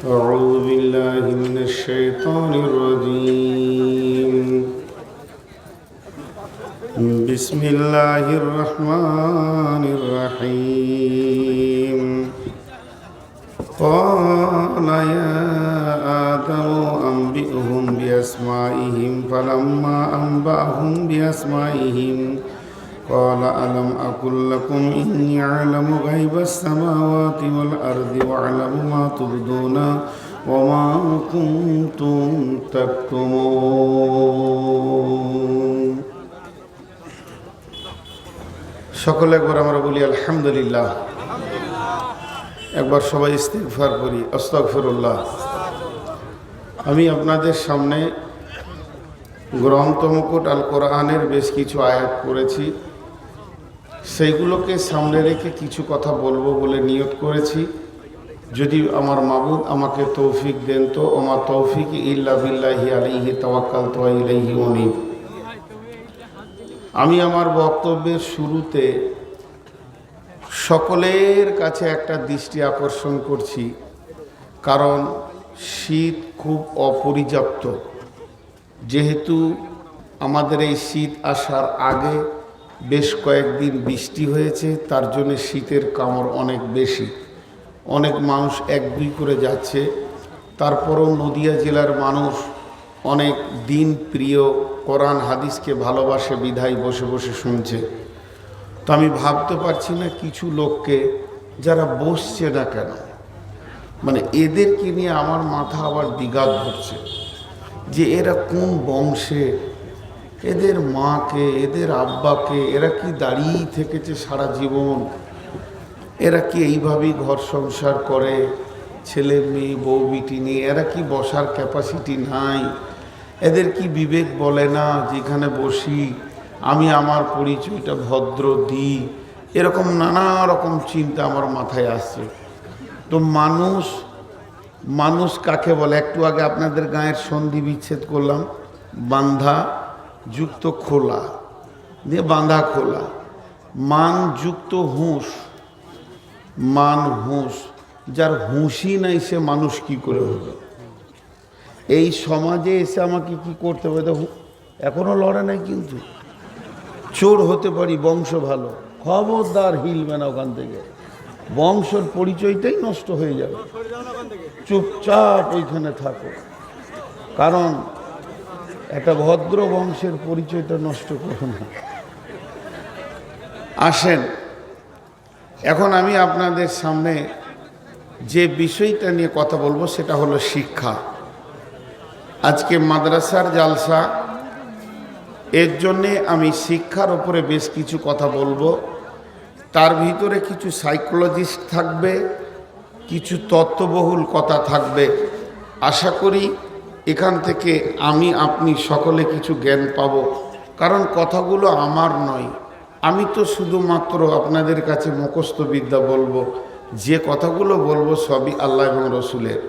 أعوذ بالله من الشيطان الرجيم. بسم الله الرحمن الرحيم. قال يا آدم أنبئهم بأسمائهم فلما أنبأهم بأسمائهم قال ألم أقل لكم إني أعلم غيب السماوات والأرض وأعلم ما تبدون وما كنتم تكتمون. সকলে একবার আমরা বলি আলহামদুলিল্লাহ। একবার সবাই ইস্তিগফার করি, আস্তাগফিরুল্লাহ। আমি আপনাদের সামনে গ্রন্থ মুকুট আল কোরআনের বেশ কিছু আয়াত পড়েছি, সেইগুলোকে সামনে রেখে কিছু কথা বলবো বলে নিয়ত করেছি। যদি আমার মাবুদ আমাকে তৌফিক দেন তো ওমা তৌফিক ইল্লা বিল্লাহি আলাইহি তাওয়াক্কালতু ওয়া ইলাইহি উনীব। আমি আমার বক্তব্যের শুরুতে সকলের কাছে একটা দৃষ্টি আকর্ষণ করছি, কারণ শীত খুব অপর্যাপ্ত। যেহেতু আমাদের এই শীত আসার আগে বেশ কয়েকদিন বৃষ্টি হয়েছে, তার জন্য শীতের কামড় অনেক বেশি। অনেক মানুষ এক দুই করে যাচ্ছে, তারপরও নদিয়া জেলার মানুষ অনেক দিন প্রিয় কোরআন হাদিসকে ভালোবাসে বিধায় বসে বসে শুনছে। তো আমি ভাবতে পারছি না কিছু লোককে যারা বসছে না কেন, মানে এদেরকে নিয়ে আমার মাথা আবার দ্বিঘাত ধরছে যে এরা কোন বংশে, এদের মাকে এদের আব্বাকে, এরা কি দাঁড়িয়ে থেকেছে সারা জীবন, এরা কি এইভাবেই ঘর সংসার করে, ছেলে মেয়ে বউ বিটি নিয়ে, এরা কি বসার ক্যাপাসিটি নাই, এদের কি বিবেক বলে না যেখানে বসি আমি আমার পরিচয়টা ভদ্র দিই, এরকম নানা রকম চিন্তা আমার মাথায় আসছে। তো মানুষ কাকে বলে? একটু আগে আপনাদের গায়ের সন্ধি বিচ্ছেদ করলাম, বান্ধা যুক্ত খোলা দিয়ে বাঁধা খোলা, মান যুক্ত হুঁশ, মান হুঁশ। যার হুঁশই নাই সে মানুষ কি করে হবে? এই সমাজে এসে আমাকে কি করতে হবে? এখনো লড়ে নাই, কিন্তু চোর হতে পারি, বংশ ভালো, খবরদার হিলবে না ওখান থেকে, বংশের পরিচয়টাই নষ্ট হয়ে যাবে। চুপচাপ ওইখানে থাকো, কারণ একটা ভদ্র বংশের পরিচয়টা নষ্ট করো না। আসেন, এখন আমি আপনাদের সামনে যে বিষয়টা নিয়ে কথা বলবো সেটা হলো শিক্ষা। আজকে মাদ্রাসার জালসা, এর জন্যে আমি শিক্ষার উপরে বেশ কিছু কথা বলবো। তার ভিতরে কিছু সাইকোলজিস্ট থাকবে, কিছু তত্ত্ববহুল কথা থাকবে। আশা করি এখান থেকে আমি আপনি সকলে কিছু জ্ঞান পাব, কারণ কথাগুলো আমার নয়। আমি তো শুধুমাত্র আপনাদের কাছে মুখস্থ বিদ্যা বলবো, যে কথাগুলো বলবো সবই আল্লাহ এবং রসুলের।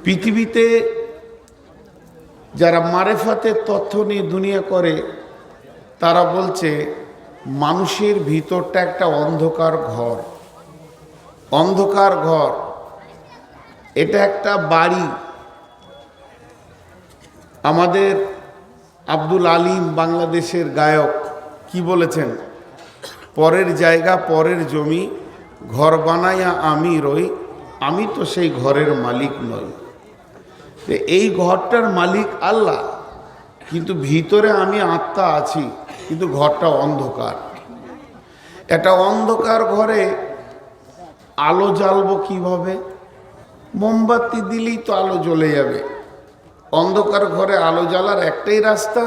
পৃথিবীতে যারা মারেফাতের তথ্য নিয়ে দুনিয়া করে, তারা বলছে মানুষের ভিতরটা একটা অন্ধকার ঘর। অন্ধকার ঘর, এটা একটা বাড়ি। আমাদের আব্দুল আলিম বাংলাদেশের গায়ক কি বলেছেন? পরের জায়গা পরের জমি, ঘর বানাইয়া আমি রই, আমি তো সেই ঘরের মালিক নই। এই ঘরটার মালিক আল্লাহ, কিন্তু ভিতরে আমি আত্মা আছি, কিন্তু ঘরটা অন্ধকার। এটা অন্ধকার ঘরে আলো জ্বালবো কিভাবে? মোমবাতি দিলেই তো আলো জ্বলে যাবে। অন্ধকার ঘরে আলো জ্বালার একটাই রাস্তা,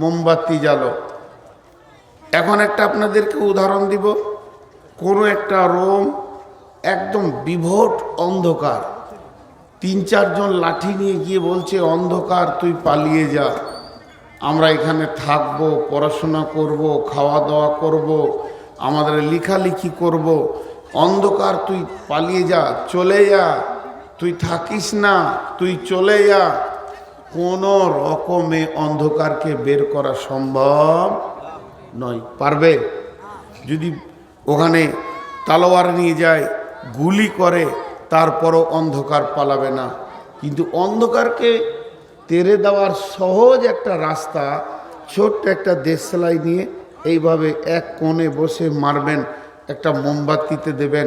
মোমবাতি জ্বালো। এখন একটা আপনাদেরকে উদাহরণ দিব। কোনো একটা রুম একদম বিভট অন্ধকার, 3-4 জন লাঠি নিয়ে গিয়ে বলছে অন্ধকার তুই পালিয়ে যা, আমরা এখানে থাকবো, পড়াশোনা করব, খাওয়া দাওয়া করব, আমাদের লেখালেখি করব, অন্ধকার তুই পালিয়ে যা, চলে যা, তুই থাকিস না, তুই চলে যা। কোনো রকমে অন্ধকারকে বের করা সম্ভব নয়। পারবে? যদি ওখানে তলোয়ার নিয়ে যায়, গুলি করে, তারপরও অন্ধকার পালাবে না। কিন্তু অন্ধকারকে তেড়ে দেওয়ার সহজ একটা রাস্তা, ছোট্ট একটা দেশলাই নিয়ে এইভাবে এক কোণে বসে মারবেন, একটা মোমবাতিতে দেবেন,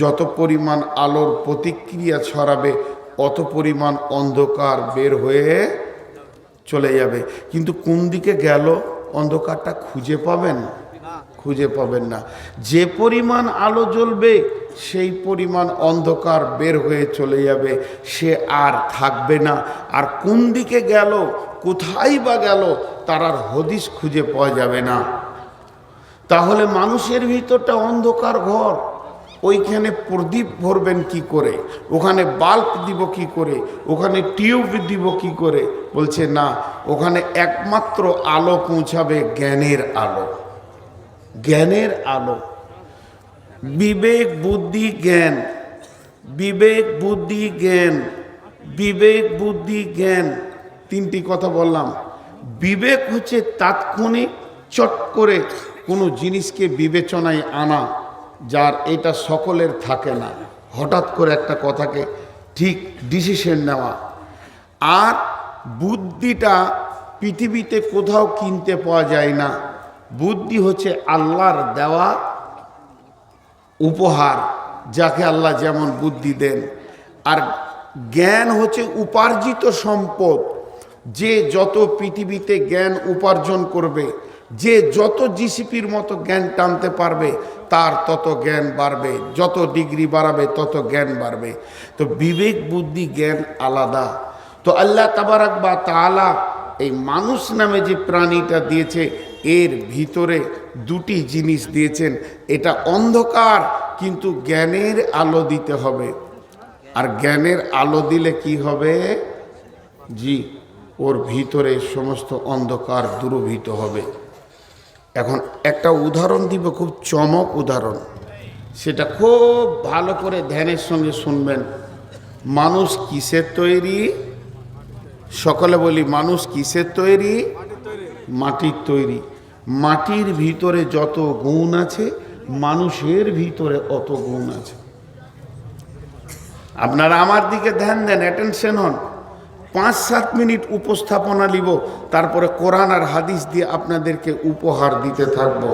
যত পরিমাণ আলোর প্রতিক্রিয়া ছড়াবে অত পরিমাণ অন্ধকার বের হয়ে চলে যাবে। কিন্তু কোন দিকে গেল অন্ধকারটা খুঁজে পাবেন? খুঁজে পাবেন না। যে পরিমাণ আলো জ্বলবে সেই পরিমাণ অন্ধকার বের হয়ে চলে যাবে, সে আর থাকবে না। আর কোন দিকে গেল, কোথায় বা গেল, তার আর হদিস খুঁজে পাওয়া যাবে না। তাহলে মানুষের ভিতরটা অন্ধকার ঘর, ওইখানে প্রদীপ ভরবেন কি করে, ওখানে বাল্ব দিব কি করে, ওখানে টিউব দিব কি করে? বলছে না, ওখানে একমাত্র আলো পৌঁছাবে জ্ঞানের আলো। জ্ঞানের আলো, বিবেক বুদ্ধি জ্ঞান, বিবেক বুদ্ধি জ্ঞান, বিবেক বুদ্ধি জ্ঞান, তিনটি কথা বললাম। বিবেক হচ্ছে তাৎক্ষণিক চট করে কোনো জিনিসকে বিবেচনায় আনা, যার এটা সকলের থাকে না, হঠাৎ করে একটা কথাকে ঠিক ডিসিশন নেওয়া। আর বুদ্ধিটা পৃথিবীতে কোথাও কিনতে পাওয়া যায় না। বুদ্ধি হচ্ছে আল্লাহর দেওয়া উপহার, যাকে আল্লাহ যেমন বুদ্ধি দেন। আর জ্ঞান হচ্ছে উপার্জিত সম্পদ। যে যত পৃথিবীতে জ্ঞান উপার্জন করবে, যে যত জিসিপির মতো জ্ঞান টানতে পারবে, তার তত জ্ঞান বাড়বে, যত ডিগ্রি বাড়াবে তত জ্ঞান বাড়বে। তো বিবেক বুদ্ধি জ্ঞান আলাদা। তো আল্লাহ তাবারাক বা তাআলা এই মানুষ নামে যে প্রাণীটা দিয়েছে, এর ভিতরে দুটি জিনিস দিয়েছেন। এটা অন্ধকার, কিন্তু জ্ঞানের আলো দিতে হবে। আর জ্ঞানের আলো দিলে কি হবে? জি, ওর ভিতরে সমস্ত অন্ধকার দূরীভূত হবে। এখন একটা উদাহরণ দিব, খুব চমক উদাহরণ, সেটা খুব ভালো করে ধ্যানের সঙ্গে শুনবেন। মানুষ কিসের তৈরি? সকলে বলি, মানুষ কিসের তৈরি? মাটির তৈরি। মাটির ভিতরে যত গুণ আছে, মানুষের ভিতরে অত গুণ আছে। আপনারা আমার দিকে ধ্যান দেন, অ্যাটেনশন হন। 5-7 মিনিট উপস্থাপনা নিব, তারপরে কোরআন আর হাদিস দিয়ে আপনাদেরকে উপহার দিতে থাকব।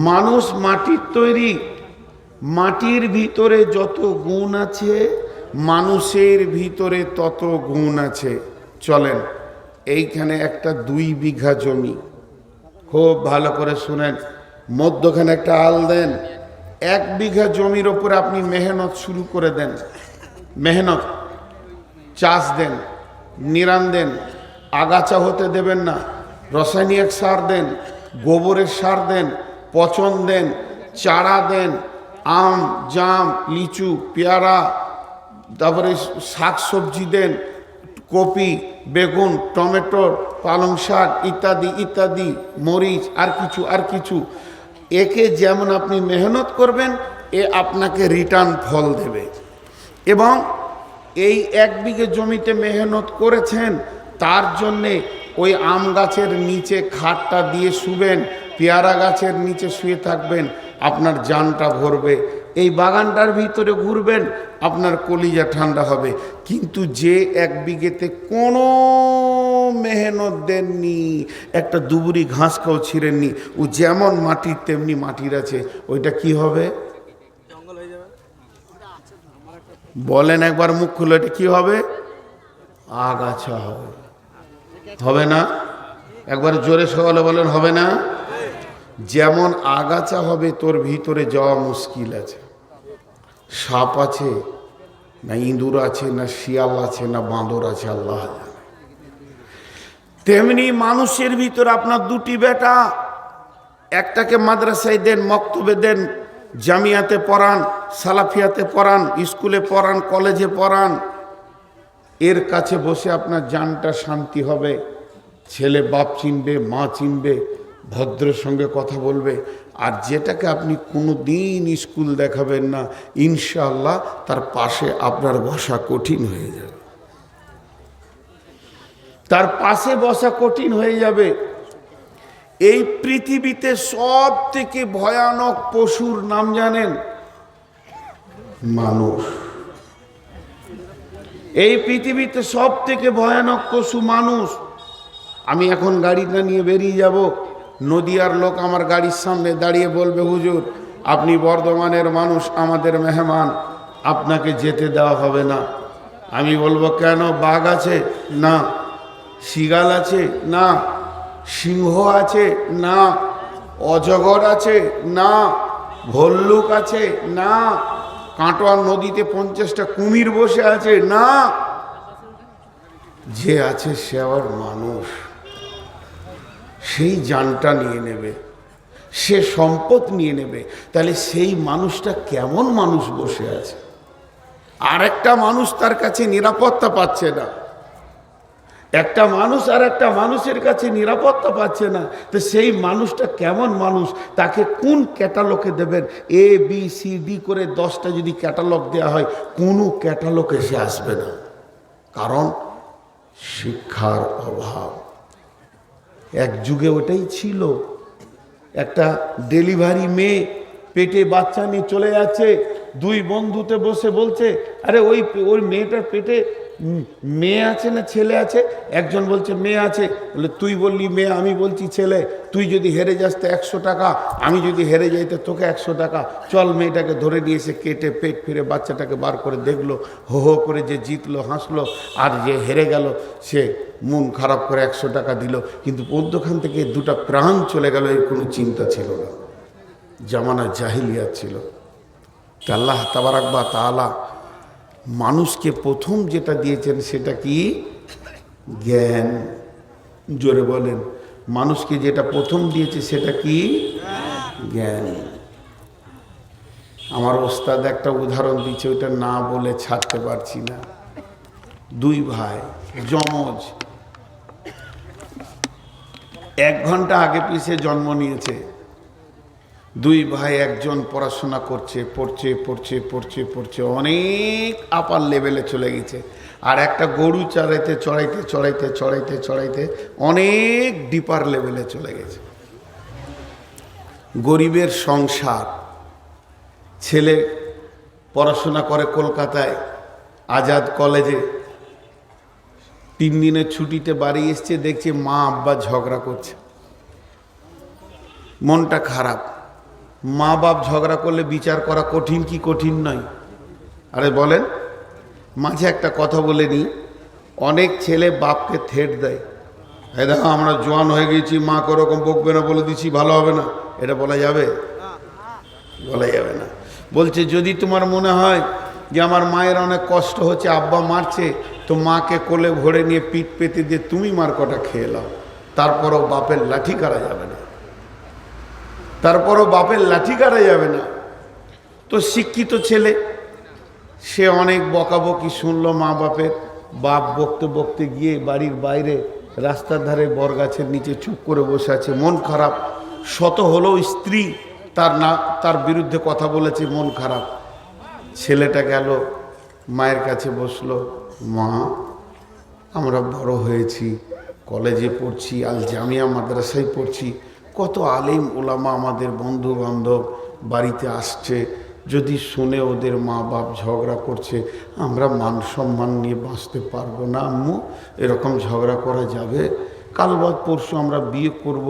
মানুষ মাটির তৈরি, মাটির ভিতরে যত গুণ আছে, মানুষের ভিতরে তত গুণ আছে। চলেন, এইখানে একটা 2 বিঘা জমি, খুব ভালো করে শুনেন, মধ্যখানে একটা আল দেন। 1 বিঘা জমির ওপরে আপনি মেহনত শুরু করে দেন। মেহনত, চাষ দেন, নিরান দেন, আগাছা হতে দেবেন না, রাসায়নিক সার দেন, গোবরের সার দেন, পচন দেন, চারা দেন, আম, জাম, লিচু, পেয়ারা, তারপরে শাক সবজি দেন, কপি, বেগুন, টমেটো, পালং শাক ইত্যাদি ইত্যাদি, মরিচ, আর কিছু। একে যেমন আপনি মেহনত করবেন, এ আপনাকে রিটার্ন ফল দেবে। এবং এই 1 বিঘে জমিতে মেহনত করেছেন, তার জন্যে ওই আম গাছের নিচে খাটটা দিয়ে শুবেন, পেয়ারা গাছের নিচে শুয়ে থাকবেন, আপনার জানটা ভরবে। এই বাগানটার ভিতরে ঘুরবেন, আপনার কলিজা ঠান্ডা হবে। কিন্তু যে 1 বিঘেতে কোনো মেহনত দেননি, একটা দুবুরি ঘাস খাও ছিঁড়েননি, ও যেমন মাটির তেমনি মাটির আছে, ওইটা কি হবে? বলেন একবার, মুখ খুলে, এটা কি হবে? আগাছা হবে। হবে না? একবার জোরে সকালে বলেন, হবে না? যেমন আগাছা হবে, তোর ভিতরে যাওয়া মুশকিল আছে। সাপ আছে না, ইঁদুর আছে না, শিয়াল আছে না, বাঁদর আছে, আল্লাহ জানে। তেমনি মানুষের ভিতর আপনার 2টি বেটা, একটাকে মাদ্রাসায় দেন, মক্তবে দেন, জামিয়াতে পড়ান, সালাফিয়াতে পড়ান, স্কুলে পড়ান, কলেজে পড়ান, এর কাছে বসে আপনার জানটা শান্তি হবে। ছেলে বাপ চিনবে, মা চিনবে, ভদ্রের সঙ্গে কথা বলবে। আর যেটাকে আপনি কোনো দিন স্কুল দেখাবেন না, ইনশাআল্লাহ তার পাশে আপনার বসা কঠিন হয়ে যাবে, তার পাশে বসা কঠিন হয়ে যাবে। এই পৃথিবীতে সব থেকে ভয়ানক পশুর নাম জানেন? মানুষ। এই পৃথিবীতে সব থেকে ভয়ানক পশু মানুষ। আমি এখন গাড়িটা নিয়ে বেরিয়ে যাব, নদিয়ার লোক আমার গাড়ির সামনে দাঁড়িয়ে বলবে, হুজুর আপনি বর্ধমানের মানুষ, আমাদের মেহমান, আপনাকে যেতে দেওয়া হবে না। আমি বলবো কেন? বাঘ আছে? না। শিয়াল আছে? না। সিংহ আছে? না। অজগর আছে? না। ভল্লুক আছে? না। কাটোয়া নদীতে 50টা কুমির বসে আছে? না। যে আছে সে আবার মানুষ, সেই জানটা নিয়ে নেবে, সে সম্পদ নিয়ে নেবে। তাহলে সেই মানুষটা কেমন মানুষ বসে আছে, আর একটা মানুষ তার কাছে নিরাপত্তা পাচ্ছে না। একটা মানুষ আর একটা মানুষের কাছে নিরাপত্তা পাচ্ছে না, তো সেই মানুষটা কেমন মানুষ, তাকে কোন ক্যাটালগে দেবেন? এ বি সি ডি করে 10টা যদি ক্যাটালগ দেওয়া হয়, কোনো ক্যাটালগ এসে আসবে না। কারণ শিক্ষার অভাব। এক যুগে ওটাই ছিল। একটা ডেলিভারি মেয়ে পেটে বাচ্চা নিয়ে চলে যাচ্ছে, দুই বন্ধুতে বসে বলছে, আরে ওই মেয়েটার পেটে মেয়ে আছে না ছেলে আছে? একজন বলছে মেয়ে আছে। বলে তুই বললি মেয়ে, আমি বলছি ছেলে। তুই যদি হেরে যাস তো 100 টাকা, আমি যদি হেরে যাই তো তোকে 100 টাকা। চল, মেয়েটাকে ধরে নিয়ে এসে কেটে পেট ফিরে বাচ্চাটাকে বার করে দেখলো, হো হো করে যে জিতলো হাসলো, আর যে হেরে গেল সে মন খারাপ করে 100 টাকা দিল। কিন্তু মধ্যখান থেকে 2টা প্রাণ চলে গেল, এর কোনো চিন্তা ছিল না। জামানা জাহিলিয়াত ছিল। আল্লাহ তাবারাক ওয়া তাআলা মানুষকে প্রথম যেটা দিয়েছেন সেটা কি? জ্ঞান। জোরে বলেন, মানুষকে যেটা প্রথম দিয়েছে সেটা কি? জ্ঞান। আমার ওস্তাদ একটা উদাহরণ দিচ্ছে, ওইটা না বলে ছাড়তে পারছি না। 2 ভাই যমজ, 1 ঘন্টা আগে পিছে জন্ম নিয়েছে। 2 ভাই, একজন পড়াশোনা করছে, পড়ছে অনেক আপার লেভেলে চলে গেছে, আর একটা গরু চড়াইতে অনেক ডিপার লেভেলে চলে গেছে। গরিবের সংসার। ছেলে পড়াশোনা করে কলকাতায় আজাদ কলেজে। 3 দিনের ছুটিতে বাড়ি এসছে, দেখছে মা আব্বা ঝগড়া করছে। মনটা খারাপ। মা বাপ ঝগড়া করলে বিচার করা কঠিন কি কঠিন নয়? আরে বলেন। মাঝে একটা কথা বলে নি, অনেক ছেলে বাপকে থেট দেয়, এই দেখো আমরা জোয়ান হয়ে গেছি, মাকে ওরকম বকবে না, বলে দিচ্ছি ভালো হবে না। এটা বলা যাবে? বলা যাবে না। বলছে যদি তোমার মনে হয় যে আমার মায়ের অনেক কষ্ট হচ্ছে, আব্বা মারছে, তো মাকে কোলে ভরে নিয়ে পিঠ পেতে দিয়ে তুমি মার কটা খেয়ে নাও, তারপরও বাপের লাঠি কাটা যাবে না। তো শিক্ষিত ছেলে, সে অনেক বকাবকি শুনলো মা বাপের। বাপ বকতে বকতে গিয়ে বাড়ির বাইরে রাস্তার ধারে বরগাছের নিচে চুপ করে বসে আছে, মন খারাপ। শত হলেও স্ত্রী তার বিরুদ্ধে কথা বলেছে, মন খারাপ। ছেলেটা গেল মায়ের কাছে বসলো, মা আমরা বড় হয়েছি, কলেজে পড়ছি, আল জামিয়া মাদ্রাসায় পড়ছি, কত আলিম ওলামা আমাদের বন্ধু বান্ধব বাড়িতে আসছে, যদি শুনে ওদের মা বাপ ঝগড়া করছে, আমরা মান সম্মান নিয়ে বাঁচতে পারবো না আম্মু? এরকম ঝগড়া করা যাবে? কাল বাদ পরশু আমরা বিয়ে করব,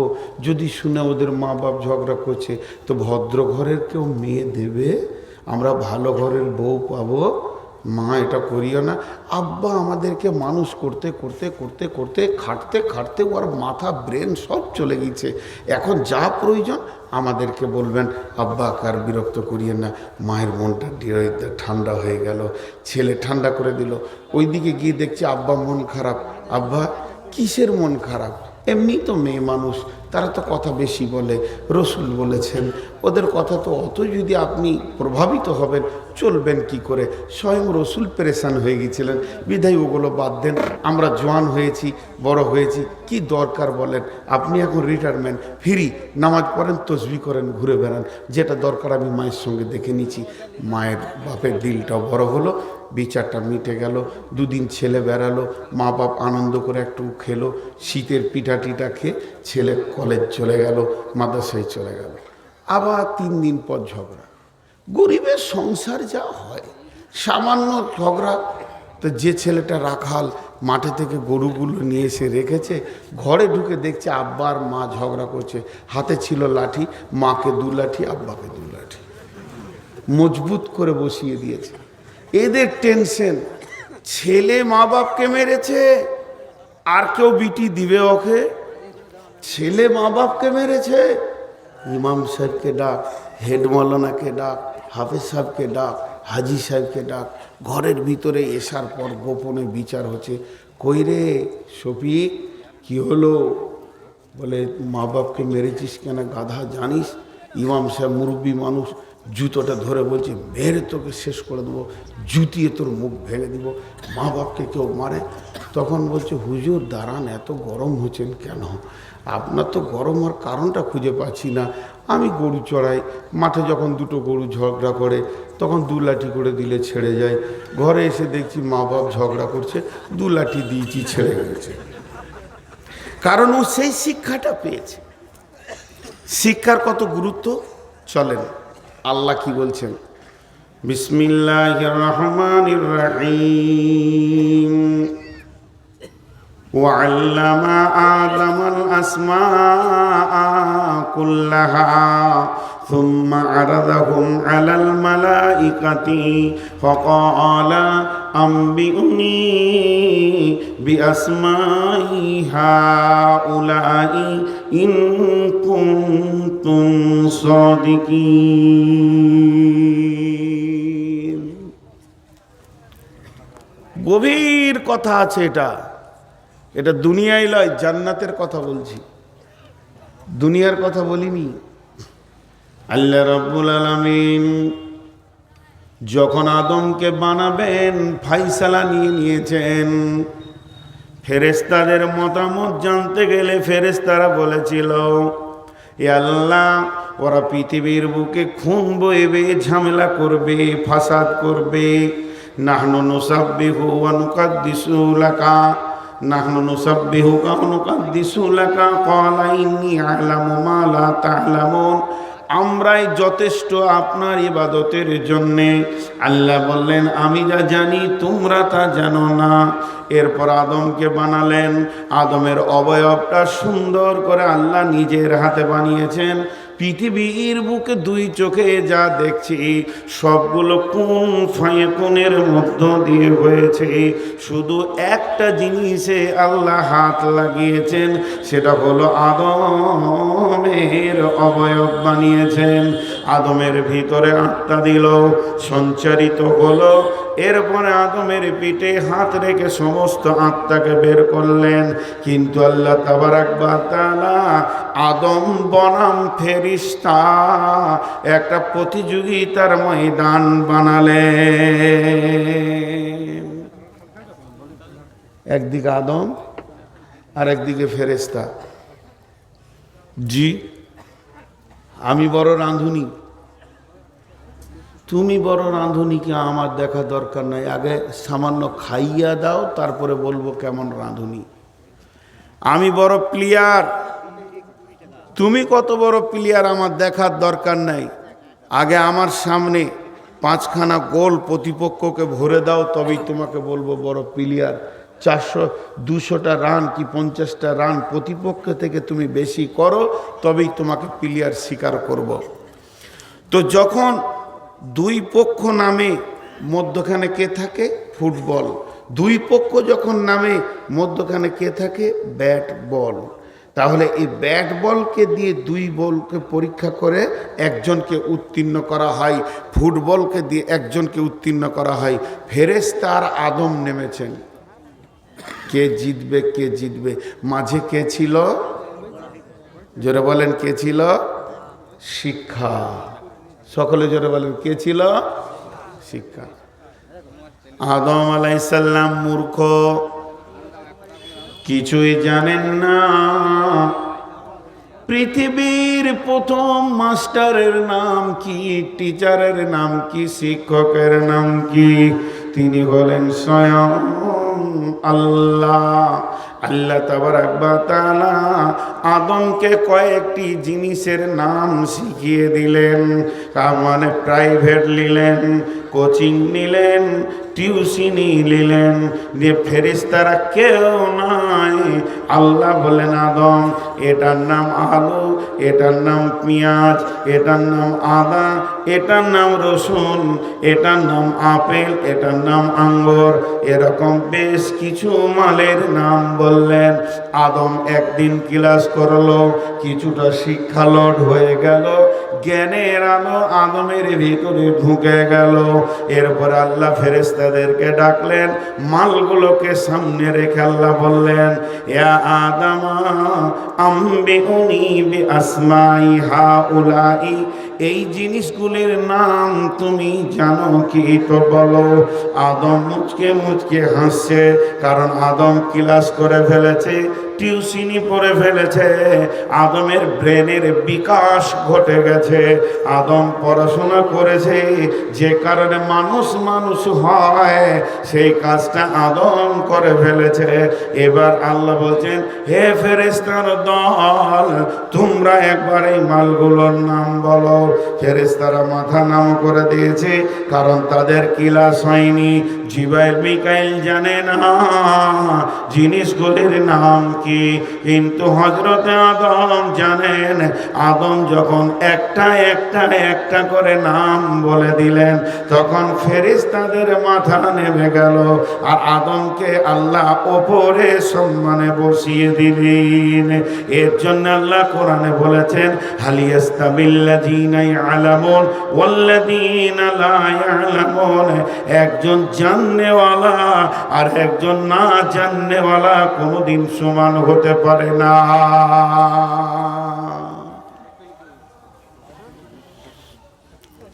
যদি শুনে ওদের মা বাপ ঝগড়া করছে, তো ভদ্র ঘরের কেউ মেয়ে দেবে? আমরা ভালো ঘরের বউ পাবো? মা এটা করিও না। আব্বা আমাদেরকে মানুষ করতে খাটতে ওর মাথা ব্রেন সব চলে গেছে, এখন যা প্রয়োজন আমাদেরকে বলবেন, আব্বা কার বিরক্ত করিয়েন না। মায়ের মনটা ঠান্ডা হয়ে গেল, ছেলে ঠান্ডা করে দিল। ওইদিকে গিয়ে দেখছে আব্বা মন খারাপ। আব্বা কিসের মন খারাপ? এমনি তো মেয়ে মানুষ, তারা তো কথা বেশি বলে, রসুল বলেছেন ওদের কথা তো অত যদি আপনি প্রভাবিত হবেন, চলবেন কি করে? স্বয়ং রসুল পেরেশান হয়ে গিয়েছিলেন, বিধায় ওগুলো বাদ দেন। আমরা জওয়ান হয়েছি, বড় হয়েছি, কি দরকার বলেন? আপনি এখন রিটায়ারমেন্ট, ফ্রি, নামাজ পড়েন, তসবি করেন, ঘুরে বেড়ান, যেটা দরকার আমি মায়ের সঙ্গে দেখে নিচ্ছি। মায়ের বাপের দিলটাও বড় হলো, বিচারটা মিটে গেল। 2 দিন ছেলে বেড়ালো, মা বাপ আনন্দ করে একটু খেলো, শীতের পিঠা টিঠা খেয়ে ছেলে কলেজ চলে গেল, মাদ্রাসায় চলে গেল। আবার 3 দিন পর ঝগড়া। গরিবের সংসার যা হয়, সামান্য ঝগড়া তো যে ছেলেটা রাখাল মাঠে থেকে গরুগুলো নিয়ে এসে রেখেছে, ঘরে ঢুকে দেখছে আব্বা আর মা ঝগড়া করছে। হাতে ছিল লাঠি, মাকে 2 লাঠি, আব্বাকে 2 লাঠি, মজবুত করে বসিয়ে দিয়েছে। এদের টেনশন, ছেলে মা বাপকে মেরেছে, আর কেউ বিটি দিবে ওকে? ছেলে মা বাপকে মেরেছে। ইমাম সাহেবকে ডাক, হেড মৌলানাকে ডাক, হাফেজ সাহেবকে ডাক, হাজি সাহেবকে ডাক। ঘরের ভিতরে এসার পর গোপনে বিচার হচ্ছে। কই রে শফিক, কি হলো? বলে মা বাপকে মেরেছিস কেন গাধা, জানিস? ইমাম সাহেব মুরব্বী মানুষ, জুতোটা ধরে বলছে মেরে তোকে শেষ করে দেবো, জুতিয়ে তোর মুখ ভেঙে দিব। মা বাপকে কেউ মারে? তখন বলছে হুজুর দাঁড়ান, এত গরম হচ্ছেন কেন? আপনার তো গরম হওয়ার কারণটা খুঁজে পাচ্ছি না। আমি গরু চড়াই, মাঠে যখন 2টো গরু ঝগড়া করে তখন 2 লাঠি করে দিলে ছেড়ে যায়। ঘরে এসে দেখছি মা বাপ ঝগড়া করছে, 2 লাঠি দিয়েছি, ছেড়ে গেছে। কারণ ও সেই শিক্ষাটা পেয়েছে। শিক্ষার কত গুরুত্ব চলেন আল্লাহ কি বলছেন। বিসমিল্লাহির রহমানির রহিম। وعلم آدم الأسماء كلها ثم عرضهم على الملائكة فقال أنبئوني بأسماء هؤلاء إن كنتم صادقين। গভীর কথা আছে এটা। এটা দুনিয়ায় লয়, জান্নাতের কথা বলছি, দুনিয়ার কথা বলিনি। আল্লাহ রাব্বুল আলামিন যখন আদমকে বানাবেন ফাইসালা নিয়ে নিয়েছেন। ফেরেশতাদের মতামত জানতে গেলে ফেরেশতারা বলেছিল, এ আল্লাহ, ওরা পৃথিবীর বুকে খুন বইবে, ঝামেলা করবে, ফাসাদ করবে। নাহনু নুসাব্বিহু ওয়া নুকাদ্দিসু লাকা, নাহনু নুসাব্বিহুকা ওয়া নুকাদ্দিসু লাকা, ক্বালা ইন্নী আ'লামু মা লা তা'লামুন। আমরাই যথেষ্ট আপনার ইবাদতের জন্যে। আল্লাহ বললেন, আমি যা জানি তোমরা তা জানো না। এরপর আদমকে বানালেন। আদমের অবয়বটা সুন্দর করে আল্লাহ নিজের হাতে বানিয়েছেন। পৃথিবীর বুকে 2 চোখে যা দেখছি সবগুলো কোন ফায়াকুনের মধ্য দিয়ে হয়েছে। শুধু একটা জিনিসে আল্লাহ হাত লাগিয়েছেন, সেটা হলো আদমের অবয়ব বানিয়েছেন। আদমের ভিতরে আত্মা দিল, সঞ্চারিত হলো। এরপরে আদমের পিঠে হাত রেখে সমস্ত আত্মাকে বের করলেন। কিন্তু আল্লাহ তাবারাক ওয়া তাআলা আদম বনাম ফেরেশতা একটা প্রতিযোগিতার ময়দান বানালেন। একদিকে আদম আর একদিকে ফেরেশতা। জি, আমি বড় রাঁধুনি, তুমি বড় রাঁধুনি, কি আমার দেখা দরকার নাই। আগে সামান্য খাইয়া দাও, তারপরে বলবো কেমন রাঁধুনি। আমি বড় প্লেয়ার, তুমি কত বড় প্লেয়ার আমার দেখার দরকার নাই। আগে আমার সামনে 5খানা গোল প্রতিপক্ষকে ভরে দাও, তবেই তোমাকে বলবো বড় প্লেয়ার। 200টা রান কি 50টা রান প্রতিপক্ষ থেকে তুমি বেশি করো, তবেই তোমাকে প্লেয়ার স্বীকার করব। তো যখন 2 পক্ষ নামে, মধ্যখানে কে থাকে? ফুটবল। 2 পক্ষ যখন নামে, মধ্যখানে কে থাকে? Bat ball. তাহলে এই ব্যাট বলকে দিয়ে 2 বলকে পরীক্ষা করে একজনকে উত্তীর্ণ করা হয়, ফুটবলকে দিয়ে একজনকে উত্তীর্ণ করা হয়। ফেরেশতা আর আদম নেমেছেন, কে জিতবে, কে জিতবে। মাঝে কে ছিল? জোরে বলেন, কে ছিল? শিক্ষা। সকলে জোরে বলেন, কে ছিল? শিক্ষা। আদম আলাইহিস সালাম মূর্খ, কিছুই জানেন না। পৃথিবীর প্রথম মাস্টারের নাম কি, টিচারের নাম কি, শিক্ষকের নাম কি? তিনি হলেন স্বয়ং আল্লাহ। আল্লাহ তাবারাক ওয়া তাআলা আদমকে কয়েকটি জিনিসের নাম শিখিয়ে দিলেন, তার মানে প্রাইভেট নিলেন। কোচিং নিলেন, টিউশনি নিলেন, দিয়ে ফেরেশতারা কেউ নাই। আল্লাহ বলেন আদম, এটার নাম আলু, এটার নাম পেঁয়াজ, এটার নাম আদা, এটার নাম রসুন, এটার নাম আপেল, এটার নাম আঙ্গুর, এরকম বেশ কিছু মালের নাম বললেন। আদম একদিন ক্লাস করলো, কিছুটা শিক্ষা লোড হয়ে গেল, জ্ঞানের আলো আদমের ভিতরে ঢুকে গেল। এরপর আল্লাহ ফেরেশতাদেরকে ডাকলেন, মালগুলোকে সামনে রেখে আল্লাহ বললেন, ইয়া আদামা আম্বিউনি বিআসমাই হাউলাই, এই জিনিসগুলির নাম তুমি জানো কি, তো বলো। আদম মুচকে মুচকে হাসছে, কারণ আদম ক্লাস করে ফেলেছে, টিউশনি পড়ে ফেলেছে, আদমের ব্রেনের বিকাশ ঘটে গেছে, আদম পড়াশোনা করেছে, যে কারণে মানুষ মানুষ হয় সেই কাজটা আদম করে ফেলেছে। এবার আল্লাহ বলছেন, হে ফেরেশতার দল, তোমরা একবার এই মালগুলোর নাম বলো। ফেরেশতারা মাথা নাম করে দিয়েছে, কারণ তাদের ক্লাস হয়নি। জিবরাইল মিকাইল জানে না জিনিসগুলির নাম কি, কিন্তু হযরতে আদম জানেন। আদম যখন একটা একটা একটা করে নাম বলে দিলেন, তখন ফেরেশতাদের মাথা নেমে গেল, আর আদমকে আল্লাহ ওপরে সম্মানে বসিয়ে দিলেন। এর জন্য আল্লাহ কোরআনে বলেছেন, হালিয়াস্তাবিল্লাযীনা ইয়ালামুন ওয়াল্লাযীনা লা ইয়ালামুন। একজন জাননেওয়ালা আর একজন না জাননেওয়ালা কোনোদিন সমান হতে পারে না।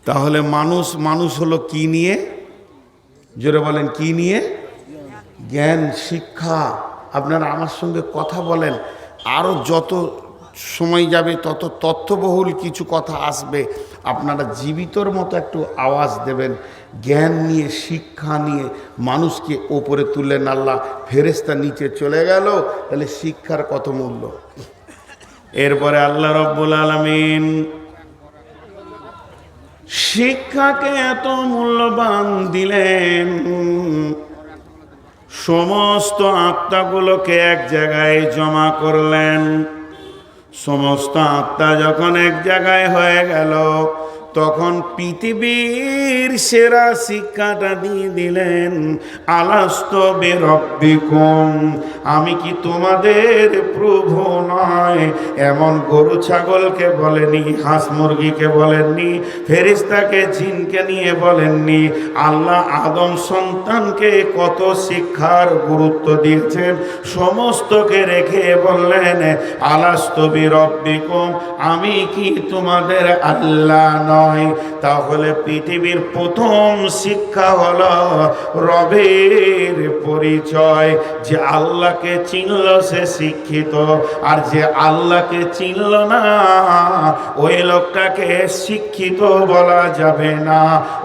তাহলে মানুষ হলো কি নিয়ে? জোরে বলেন, কি নিয়ে? জ্ঞান, শিক্ষা। আপনারা আমার সঙ্গে কথা বলেন, আরো যত সময় যাবে তত তথ্যবহুল কিছু কথা আসবে। আপনারা জীবিতর মতো একটু আওয়াজ দেবেন। জ্ঞান নিয়ে, শিক্ষা নিয়ে মানুষকে ওপরে তুললেন আল্লাহ, ফেরেশতা নিচে চলে গেল, তাহলে শিক্ষার কত মূল্য। এরপরে আল্লাহ রব্বুল আলামিন শিক্ষাকে এত মূল্যবান দিলেন, সমস্ত আত্মাগুলোকে এক জায়গায় জমা করলেন। সমস্ত আত্মা যখন এক জায়গায় হয়ে গেল, তখন পৃথিবীর সেরা শিক্ষাটা দিয়ে দিলেন, আলাস্তু বিরাব্বিকুম, আমি কি তোমাদের প্রভু নয়? এমন গরু ছাগলকে বলেনি, হাঁস মুরগিকে বলেননি, ফেরেশতাকে জিনকে নিয়ে বলেননি। আল্লাহ আদম সন্তানকে কত শিক্ষার গুরুত্ব দিয়েছেন, সমস্তকে রেখে বললেন, আলাস্তু বিরাব্বিকুম, আমি কি তোমাদের আল্লাহ নয়? তাহলে পৃথিবীর প্রথম শিক্ষা হলো রবের পরিচয়। যে আল্লাহকে চিনল সে শিক্ষিত, আর যে আল্লাহকে চিনল না ওই লোকটাকে শিক্ষিত বলা যাবে না,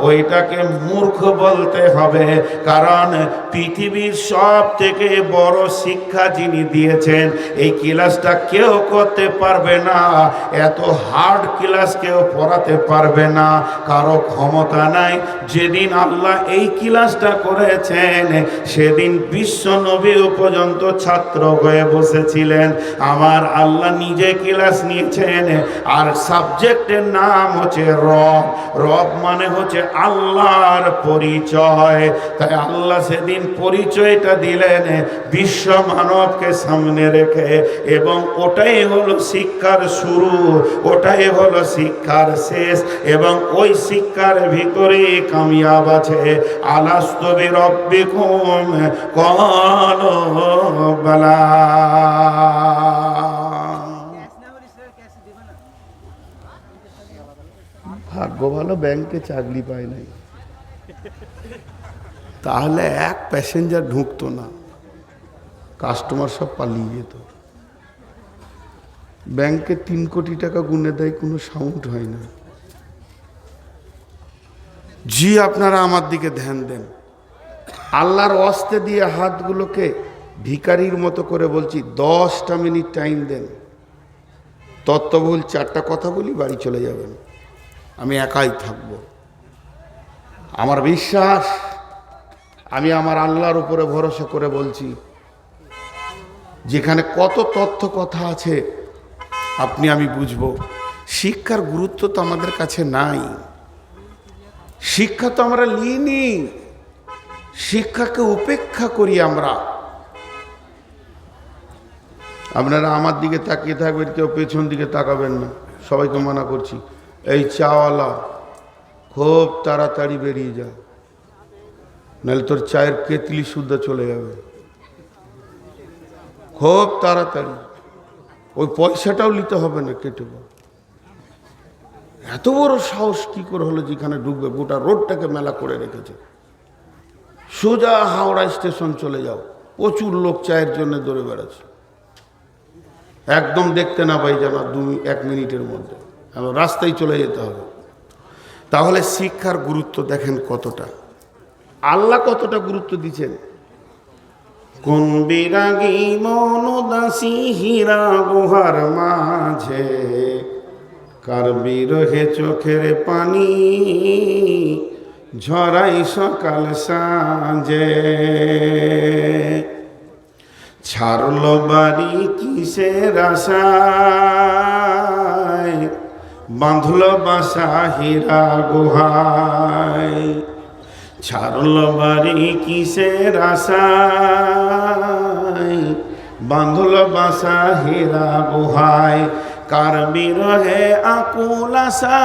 ওইটাকে মূর্খ বলতে হবে। কারণ পৃথিবীর সব থেকে বড় শিক্ষা যিনি দিয়েছেন, এই ক্লাসটা কেউ করতে পারবে না, এত হার্ড ক্লাস কেউ পড়াতে পারবে না, কারো ক্ষমতা নাই। যেদিন আল্লাহ এই ক্লাসটা করেছেন, সেদিন বিশ্ব নবী পর্যন্ত ছাত্র হয়ে বসেছিলেন। আমার আল্লাহ নিজে ক্লাস নিয়েছেন, আর সাবজেক্টের নাম হচ্ছে রব। রব মানে হচ্ছে আল্লাহর পরিচয়। তাই আল্লাহ সেদিন পরিচয়টা দিলেন বিশ্ব মানবকে সামনে রেখে, এবং ওটাই হলো শিক্ষার শুরু, ওটাই হলো শিক্ষার শেষ, এবং ওই শিক্ষার ভিতরে কামিয়াব আছে। আলাস্তু বিরাব্বিকুম ক্বালু বালা। ভাগ্য ভালো ব্যাংকে চাকরি পায় নাই, তাহলে এক প্যাসেঞ্জার ঢুকতো না, কাস্টমার সব পালিয়ে যেত। ব্যাংকে 3 কোটি টাকা গুনে দেয়, কোনো সাউন্ড হয় না। জি, আপনারা আমার দিকে ধ্যান দেন। আল্লাহর ওয়াস্তে দিয়ে হাতগুলোকে ভিখারির মতো করে বলছি, 10টা মিনিট টাইম দেন, তত্ত্ববহুল 4টা কথা বলি, বাড়ি চলে যাবেন, আমি একাই থাকবো। আমার বিশ্বাস, আমি আমার আল্লাহর উপরে ভরসা করে বলছি, যেখানে কত তথ্য কথা আছে আপনি আমি বুঝবো। শিক্ষার গুরুত্ব তো আমাদের কাছে নাই, শিক্ষা তো আমরা নিইনি, শিক্ষাকে উপেক্ষা করি আমরা। আপনারা আমার দিকে তাকিয়ে থাকবেন, কেউ পেছন দিকে তাকাবেন না, সবাইকে মানা করছি। এই চাওয়ালা খুব তাড়াতাড়ি বেরিয়ে যা, নাহলে তোর চায়ের কেতলি শুদ্ধ চলে যাবে। খুব তাড়াতাড়ি, ওই পয়সাটাও নিতে হবে না, কেটে। এত বড় সাহস কি করে হলো যেখানে ঢুকবে? গোটা রোডটাকে মেলা করে রেখেছে। সোজা হাওড়া স্টেশন চলে যাও, প্রচুর লোক চায়ের জন্য দৌড়ে বেড়াচ্ছে, একদম দেখতে না পাই যেন 1 মিনিটের মধ্যে রাস্তায় চলে যেতে হবে। তাহলে শিক্ষার গুরুত্ব দেখেন কতটা, আল্লাহ কতটা গুরুত্ব দিচ্ছেন। কোন বিরাগী মন উদাসী হীরা গুহার মাঝে, কার বিরহে চোখের পানি ঝরাই সকাল সাঁঝে। ছাড়ল বাড়ি কিসের আশায়, বাঁধল বাসা হীরা গুহায়। ছাড়ল বাড়ি কিসের আশায়, বাঁধল বাসা হীরা গুহায়। কার বিরহে আকুল আশা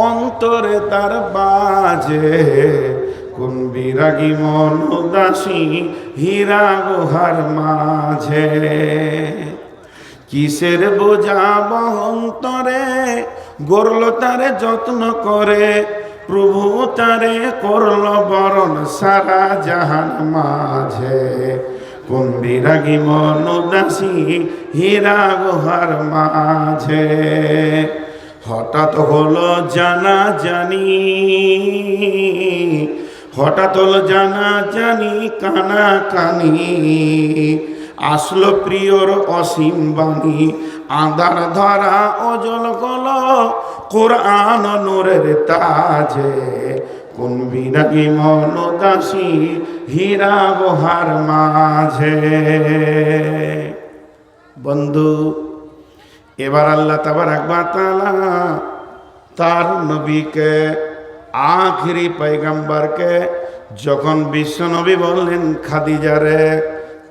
অন্তরে তার বাজে, কোন বিরাগী মন উদাসী হীরা গুহার মাঝে। কিসের বোঝা বহন্তরে গড়ল তারে যত্ন করে, প্রভু তারে করল বরণ সারা জাহান মাঝে। কোন বিরাগী মন উদাসী হীরা গুহার মাঝে। হঠাৎ হলো জানা জানি, হঠাৎ হলো জানা জানি কানা কানি। আসলো প্রিয়র অসীম বাণী, আঁধার ধরা অজল গল কোরআন নূরের তাজে। কোন বিরাগী মন উদাসী হীরা গুহার মাঝে। বন্ধু, এবার আল্লাহ তাবারক ওয়া তাআলা তার নবীকে, আখিরি পয়গম্বরকে যখন বিশ্ব নবী বললেন, খাদিজারে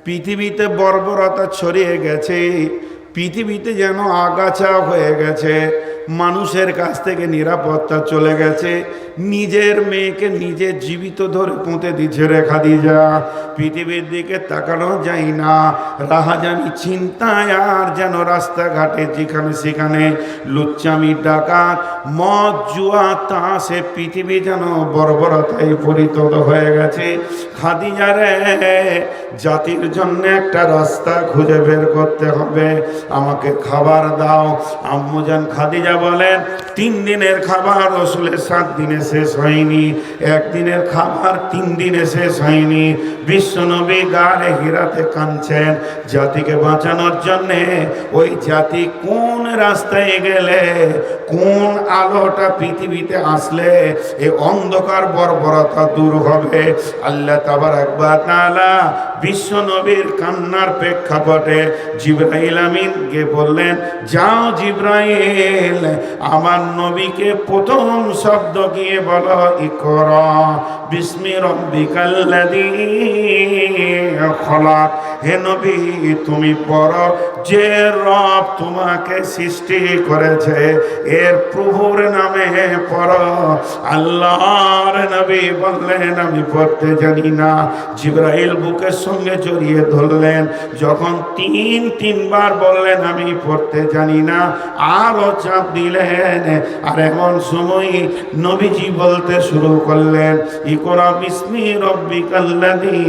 পৃথিবীতে বর্বরতা ছড়িয়ে গেছে, পৃথিবীতে যেন আগাছা হয়ে গেছে, মানুষের কাছ থেকে নিরাপত্তা চলে গেছে, নিজের মেয়েকে নিজে জীবিত ধরে পুঁতে দিচ্ছে রে খাদিজা। পৃথিবীর দিকে তাকানো যায় না, রাহাজানি চিন্তায় আর যেন রাস্তাঘাটে যেখানে সেখানে লুচ্চামি ডাকাত মদ জুয়া তাসে পৃথিবী যেন বর্বরতায় পরিণত হয়ে গেছে। খাদিজা রে, জাতির জন্য একটা রাস্তা খুঁজে বের করতে হবে, আমাকে খাবার দাও। আম্মুজান খাদিজা বলেন, 3 দিনের খাবার রসুলের 7 দিনে শেষ হয়নি, 1 দিনের খাবার 3 দিনে শেষ হয়নি। বিশ্বনবী গায়ে হিরাতে কাঁদছেন জাতিকে বাঁচানোর জন্যে। ওই জাতি কোন রাস্তায় গেলে, কোন আলোটা পৃথিবীতে আসলে এই অন্ধকার বর্বরতা দূর হবে। আল্লাহ তাবারক ওয়া তাআলা বিশ্বনবীর কান্নার প্রেক্ষাপটে জিবরাইল আমিনকে বললেন, যাও জিবরাইল, আমার নবীকে প্রথম শব্দ গিয়ে বলো, ইকরা বিসমি রাব্বিকাল্লাযী খলাক। হে নবী, তুমি পড়ো, যে রব তোমাকে সৃষ্টি করেছে এর প্রভুর নামে পড়ো। আল্লাহর নবী বললেন, আমি পড়তে জানি না। জিবরাইল বুকের সঙ্গে জড়িয়ে ধরলেন, যখন 3বার বললেন আমি পড়তে জানি না, আরো চাপ দিলেন। আর এমন সময় নবীজি বলতে শুরু করলেন, ইকরা বিসমি রাব্বিকাল্লাযী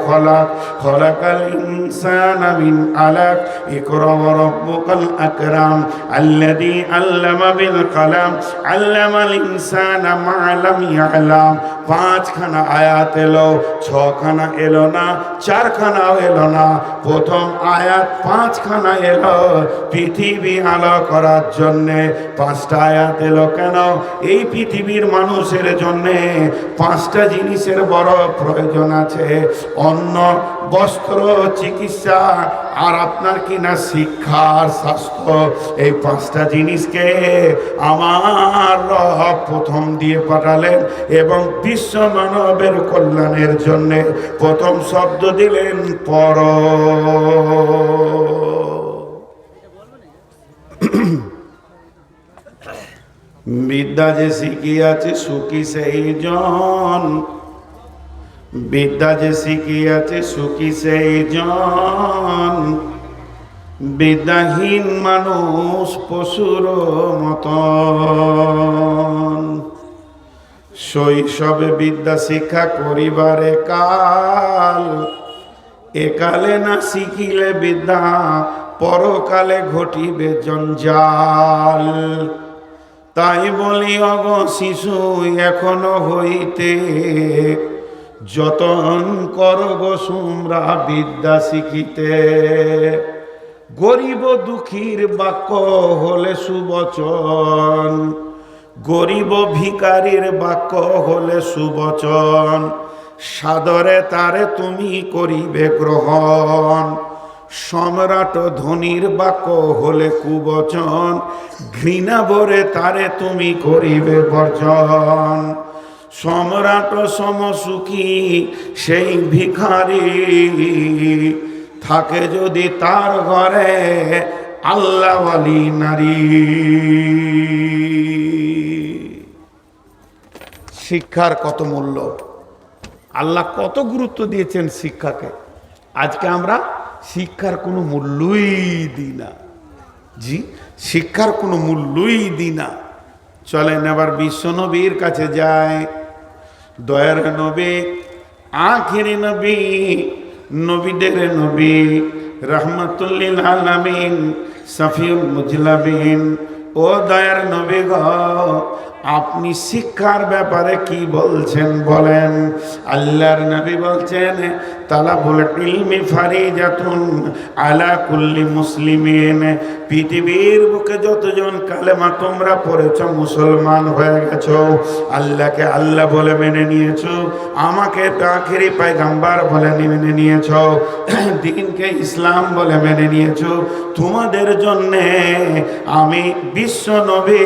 খলাক, খলাকাল ইনসানা মিন আলাক। খালাক ইকরা ওয়া রাব্বুকাল আকরাম আল্লাযী আল্লামা বিল কলম আল্লামাল ইনসানা মা লাম ইয়ালাম। পাঁচখানা আয়াত এলো, ছখানা এলো না, চারখানাও এলো না। প্রথম আয়াত পাঁচখানা এলো পৃথিবী আলো করার জন্যে। পাঁচটা আয়াত এলো কেন? এই পৃথিবীর মানুষের জন্যে পাঁচটা জিনিসের বড় প্রয়োজন আছে: অন্ন, বস্ত্র, চিকিৎসা আর আপনার কিনা শিক্ষা আর স্বাস্থ্য। এই পাঁচটা জিনিসকে আমার রব প্রথম দিয়ে পাঠালেন এবং বিশ্ব মানবের কল্যাণের জন্য প্রথম শব্দ দিলেন পর। বিদ্যা যে শিখিয়াছে সুখী সেই জন, বিদ্যা যে শিখিয়াছে সুখী সেই জন, বিদ্যাহীন মানুষ পশুর মতন। শৈশবে বিদ্যা শিক্ষা করিবারে কাল, একালে না শিখিলে বিদ্যা পরকালে ঘটিবে জঞ্জাল। তাই বলি অগ শিশু এখনো হইতে যতন কর গো তোমরা বিদ্যা শিখিতে। গরিব দুঃখীর বাক্য হলে সুবচন, গরিব ভিখারির বাক্য হলে সুবচন। সাদরে তারে তুমি করিবে গ্রহণ, সম্রাট ধনির বাক্য হলে কুবচন। ঘৃণা ভরে তারে তুমি করিবে বর্জন। সম্রাট সমসুখী সেই ভিখারি, থাকে যদি তার ঘরে আল্লাহওয়ালি নারী। শিক্ষার কত মূল্য, আল্লাহ কত গুরুত্ব দিয়েছেন শিক্ষাকে। আজকে আমরা শিক্ষার কোনো মূল্যই দিই না। জি, শিক্ষার কোনো মূল্যই দিই না। চলেন আবার বিশ্ব নবীর কাছে যায়। দয়ার নবী, আখিরি নবী, নবীদের নবী, রহমাতুল্লিল আলামিন, শফিউল মুজলাবিন। ও দয়ার নবী গো, আপনি শিক্ষার ব্যাপারে কি বলছেন বলেন। আল্লাহর নবী বলছেন, তালাবুল ইলমি ফারিজাতুন আলা কুল্লি মুসলিমিন। পৃথিবীর বুকে যতজন কালেমা তোমরা পড়েছ, মুসলমান হয়ে গেছো, আল্লাহকে আল্লাহ বলে মেনে নিয়েছো, আমাকে আখিরি পয়গম্বর বলে মেনে নিয়েছো, দ্বীনকে ইসলাম বলে মেনে নিয়েছো, তোমাদের জন্যে আমি বিশ্ব নবী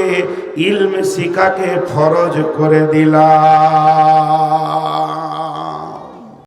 ইলম শিক্ষাকে ফরজ করে দিলাম।